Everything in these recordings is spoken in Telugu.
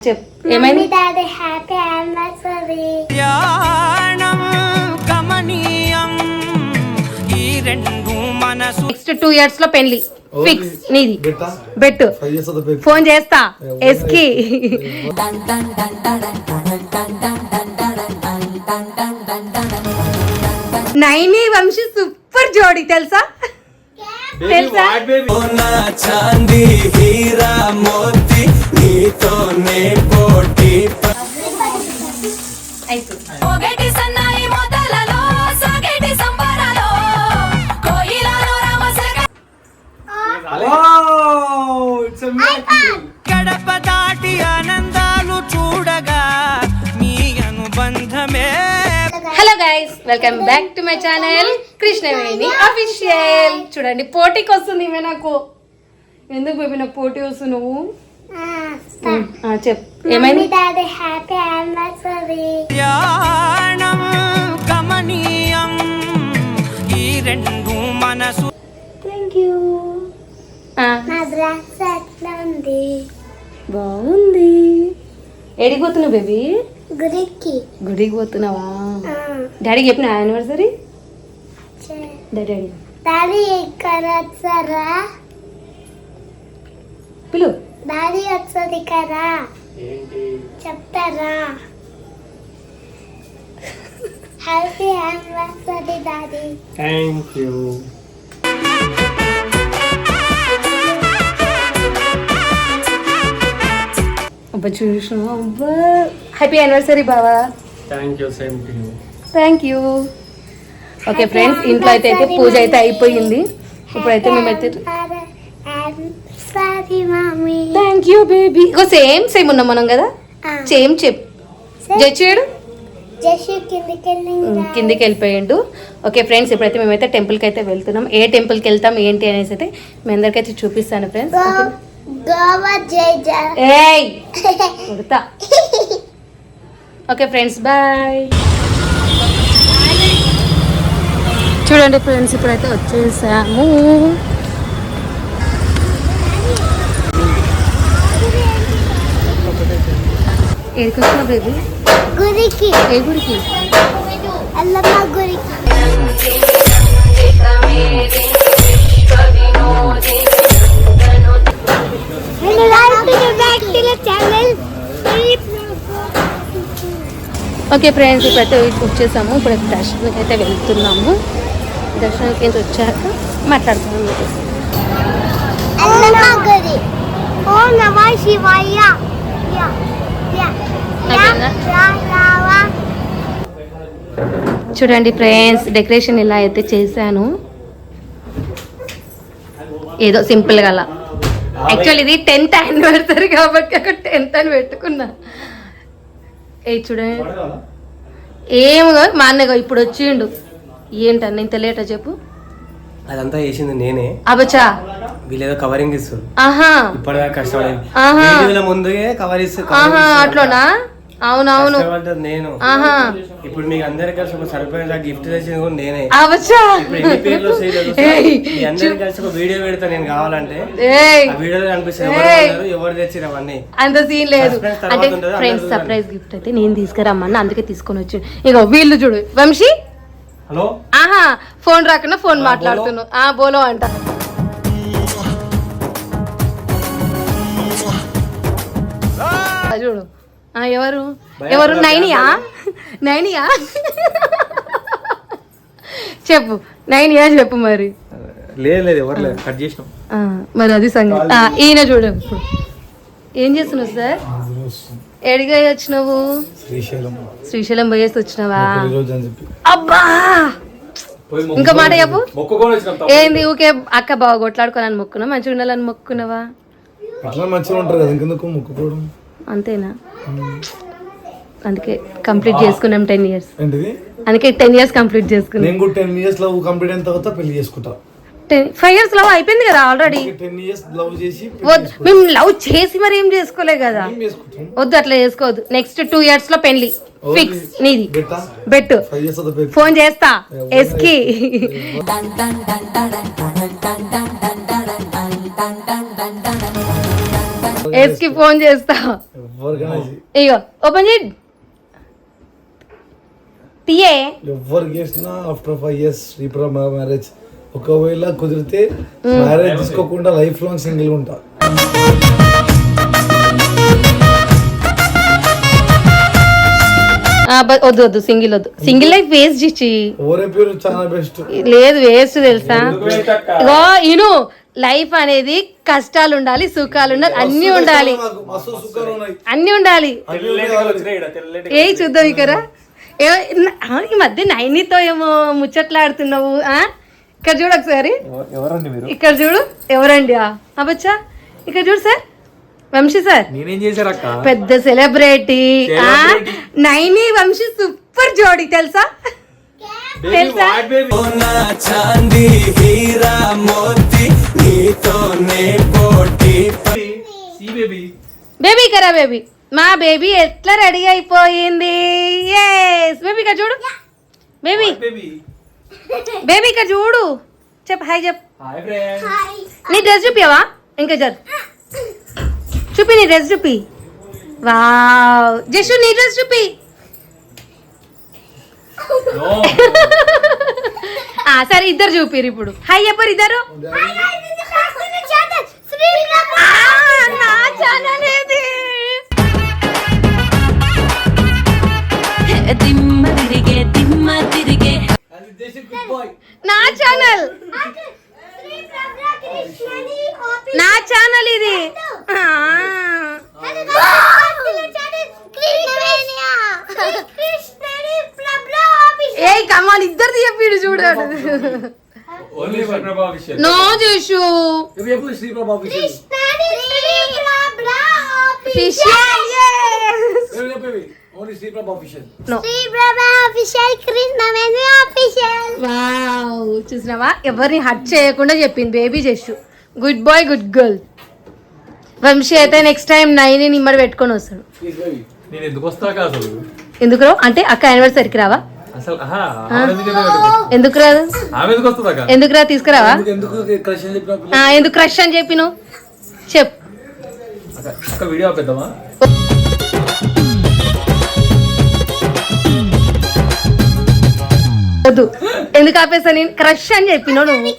ఏమైంది? Happy anniversary. నెక్స్ట్ 2 years లో పెళ్లి ఫిక్స్. నీది బెట్టు. ఫోన్ చేస్తా ఎస్కి. నైని వంశీ సూపర్ జోడి తెలుసా? తెలుసా? చాందీ హీరా మోతి నీతోనే పోటీ. గడప దాటి ఆనందాలు చూడగా మీ అనుబంధమే. Hello guys, welcome back to my channel Krishnaveni official. చూడండి పోటీకి వస్తుంది ఈమె నాకు. ఎందుకు బేబీ నాకు పోటీ వస్తుంది? నువ్వు చెప్పు ఏమైంది? Happy anniversary. కమనీయం ఈ రెండు మనసు. Thank you. బాగుంది. ఎడికి పోతున్నావు బేబీ? గుడికి పోతున్నావా? డాడీకి చెప్పిన యానివర్సరీ? డాడీ ఇక్కడ వచ్చారా? పిలు. డాడీ వచ్చేది కదా, చెప్తారా? Happy anniversary daddy. Thank you. అబ్బా చూసినా. అబ్బా హ్యాపీ యానివర్సరీ బావా. Thank you. Same to you. Thank you. Okay friends, ఇంట్లో అయితే పూజ అయితే అయిపోయింది. ఇప్పుడైతే మేమైతే thank you baby. Ego same same ఉన్నాం మనం కదా. సేమ్ చెప్పు. జచ్చుడు కిందికి వెళ్ళిపోయిండు. ఓకే ఫ్రెండ్స్, ఇప్పుడైతే మేమైతే టెంపుల్కి అయితే వెళ్తున్నాం. ఏ టెంపుల్కి వెళ్తాం ఏంటి అనేసి అయితే మీ అందరికైతే చూపిస్తాను ఫ్రెండ్స్. Okay friends, bye. చూడండి ఫ్రెండ్స్, ఇప్పుడైతే వచ్చేసాము. ఏడికి వచ్చినా బేబీ? గుడికి. ఏ గుడికి? అల్లమ్మ గుడికి. ఓకే ఫ్రెండ్స్, ఇప్పుడైతే వచ్చేసాము. ఇప్పుడైతే దర్శనానికి అయితే వెళ్తున్నాము. దర్శనానికి అయితే వచ్చాక మాట్లాడుతున్నాము. చూడండి ఫ్రెండ్స్, డెకరేషన్ ఇలా అయితే చేశాను. ఏదో సింపుల్గా అలా. యాక్చువల్ ఇది 10th యానివర్సరీ కాబట్టి అక్కడ 10th అని పెట్టుకున్నా. ఏ చూడండి, ఏమో మా అన్నగా ఇప్పుడు వచ్చిండు. ఏంటన్న ఇంత లేటా చెప్పు? అదంతా చేసింది నేనే. అబచా వీళ్ళేదో కవరింగ్ ఇస్తారు. ఆహా, ఇప్పటిదాకా కష్టపడేది ముందుగా కవర్ ఇస్తారు. అట్లోనా? అవునవును నేను. ఇప్పుడు మీకు అందరికి కలిసి ఒక సర్ప్రైజ్ గిఫ్ట్ తెచ్చింది కూడా నేనే. అబచా అందరికి కలిసి ఒక వీడియో పెడతా నేను కావాలంటే. ఆ వీడియోలో కనిపిస్తుంది ఎవరు తెచ్చిన అవన్నీ. అంత సీన్ లేదు. అంటే ఫ్రెండ్స్ సర్ప్రైజ్ గిఫ్ట్ అయితే నేను తీసుకురమ్మన్నా, అందుకే తీసుకొని వచ్చి. ఇగో వీళ్ళు చూడు. వంశీ హలో. ఆహా, ఫోన్ రాకుండా ఫోన్ మాట్లాడుతున్నావు. బోలో అంట. చూడు. ఎవరు ఎవరు? నైనియా? నైనియా చెప్పు. నైనియా చెప్పు మరి. లేదు ఎవరు లేదు, కట్ చేసినాం మరి. అది సంగతి. ఈయన చూడు. ఏం చేస్తున్నావు సార్? ఎడిగా వచ్చినావు? శ్రీశైలం పోయేసి వచ్చినావా? అబ్బా, ఇంకా మాట చెప్పు. ఏంది ఊకే అక్క బాగా కొట్లాడుకోవాలని మొక్కున్నా, మంచిగా ఉండాలని మొక్కున్నావా? అంతేనా? అందుకే కంప్లీట్ చేసుకున్నాం 10 years. అందుకే 10 years కంప్లీట్ చేసుకున్నాం. 5 years లవ్ అయిపోయింది కదా ఆల్రెడీ. మేము లవ్ చేసి మరి ఏం చేసుకోలే కదా. వద్దు, అట్లా చేసుకోవద్దు. నెక్స్ట్ 2 years లో పెళ్లి ఫిక్స్. నీది బెట్టు. ఫోన్ చేస్తా ఎస్కి. ఎస్కి ఫోన్ చేస్తా. ఇగో ఓపెన్ చేయి తీయే. ఎవరు చేసినా ఆఫ్టర్ 5 years శ్రీప్రభ మ్యారేజ్ ఒకవేళ కుదిరితే మ్యారేజ్ తీసుకోకుండా లైఫ్ లాంగ్ సింగిల్ ఉంటా. వద్దు వద్దు సింగిల్ వద్దు, సింగిల్ లైఫ్ వేస్ట్ ఇచ్చి ఓరే పేరు చాలా బెస్ట్. లేదు వేస్ట్ తెలుసా. ఇగో ఇను లైఫ్ అనేది కష్టాలు ఉండాలి, సుఖాలు ఉండాలి, అన్ని ఉండాలి, మస్తు సుఖాలు ఉన్నాయి. అన్ని ఉండాలి. ఏ చూద్దాం ఇక్కడ ఈ మధ్య నైనితో ఏమో ముచ్చట్లాడుతున్నావు. ఇక్కడ చూడు ఒకసారి, ఇక్కడ చూడు ఎవరండి అబ్బచ్చా, ఇక్కడ చూడు సార్ వంశీ సార్, నేనేం చేశారక్క, పెద్ద సెలబ్రిటీ నైని వంశీ సూపర్ జోడి తెలుసా. తెలుసా బేబీ కరా బేబీ, మా బేబీ ఎట్లా రెడీ అయిపోయింది. బేబీ ఇక్కడ చూడు, బేబీ బేబీ ఇక్కడ చూడు, చెప్పు హాయ్ చెప్పు. నీ డ్రెస్ చూపియవా ఇంకా జరు చూపి, నీ డ్రెస్ చూపి. వావ్ జషు నీ డ్రెస్ చూపి. సరే ఇద్దరు చూపిరు ఇప్పుడు హాయ్ చెప్పరు ఇద్దరు. నా ఛానల్ ఏది, నా ఛానల్, నా ఛానల్ ఇది. ఏ కమాల్ ఇద్దరు చెప్పిడు చూడాడు. నో చేసు చూసినావా, ఎవరిని హట్ చేయకుండా చెప్పింది బేబీ చేసు. Good boy good girl. Vamshi అయితే నెక్స్ట్ టైం నైని నిమ్మడి పెట్టుకొని వస్తాడు. ఎందుకు రావు అంటే అక్క యానివర్సరీకి రావా? ఎందుకు రాదు, ఎందుకు రా తీసుకురావా? ఎందుకు క్రష్ అని చెప్పి నువ్వు చెప్పు. వద్దు ఎందుకు ఆపేసా, నేను క్రష్ అని చెప్పిన నువ్వు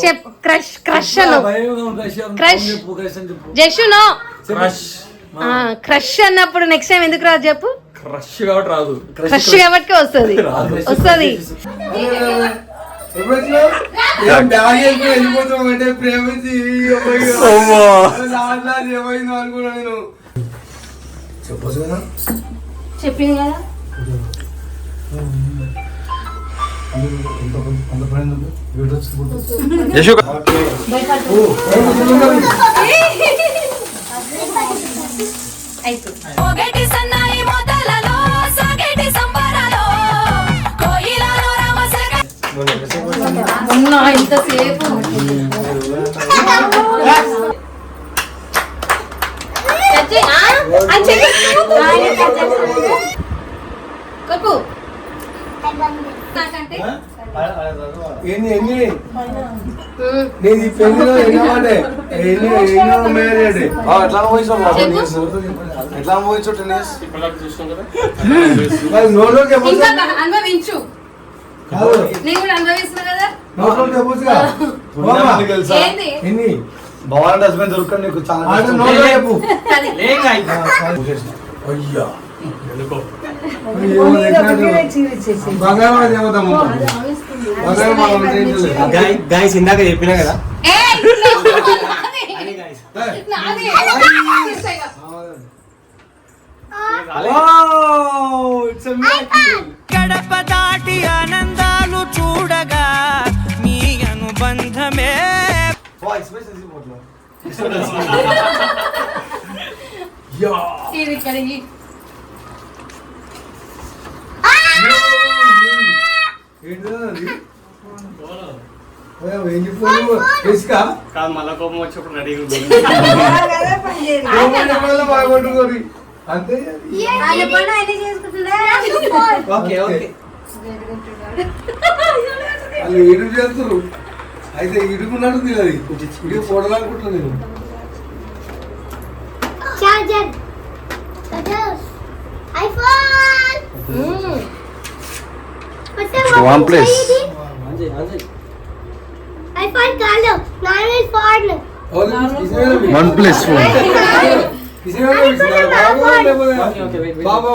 చెప్ క్రష్ క్రష్ అను క్రష్ జషు నో క్రష్ అన్నప్పుడు నెక్స్ట్ టైం ఎందుకు రాదు చెప్పు. క్రష్ కాబట్టి రాదు, క్రష్ కాబట్టి వస్తుంది వస్తుంది. చెప్పింది కదా ఇంతసేపు కప్పు నేను ఈ పెళ్లిలో ఎన్నో మ్యారేడ్ ఎట్లా అనుభవించు, నేను కూడా అనుభవిస్తున్నా కదా. భవాన్ హస్బెండ్ దొరకండి నీకు చాలా. గైస్ ఇందాక చెప్పినా కదా, గడప దాటి ఆనందాలు చూడగా మీ అనుబంధమే. మళ్ళా కోపం వచ్చినప్పుడు రెడీగా బాగుంటుంది అంతే. వాళ్ళు ఇడు చేస్తారు అయితే ఇడుకున్నట్టు తెలియదు, ఇడు చూడాలనుకుంటున్నా నేను. Charger iPhone One place. IPhone కాదు normal phone One place phone. బాబా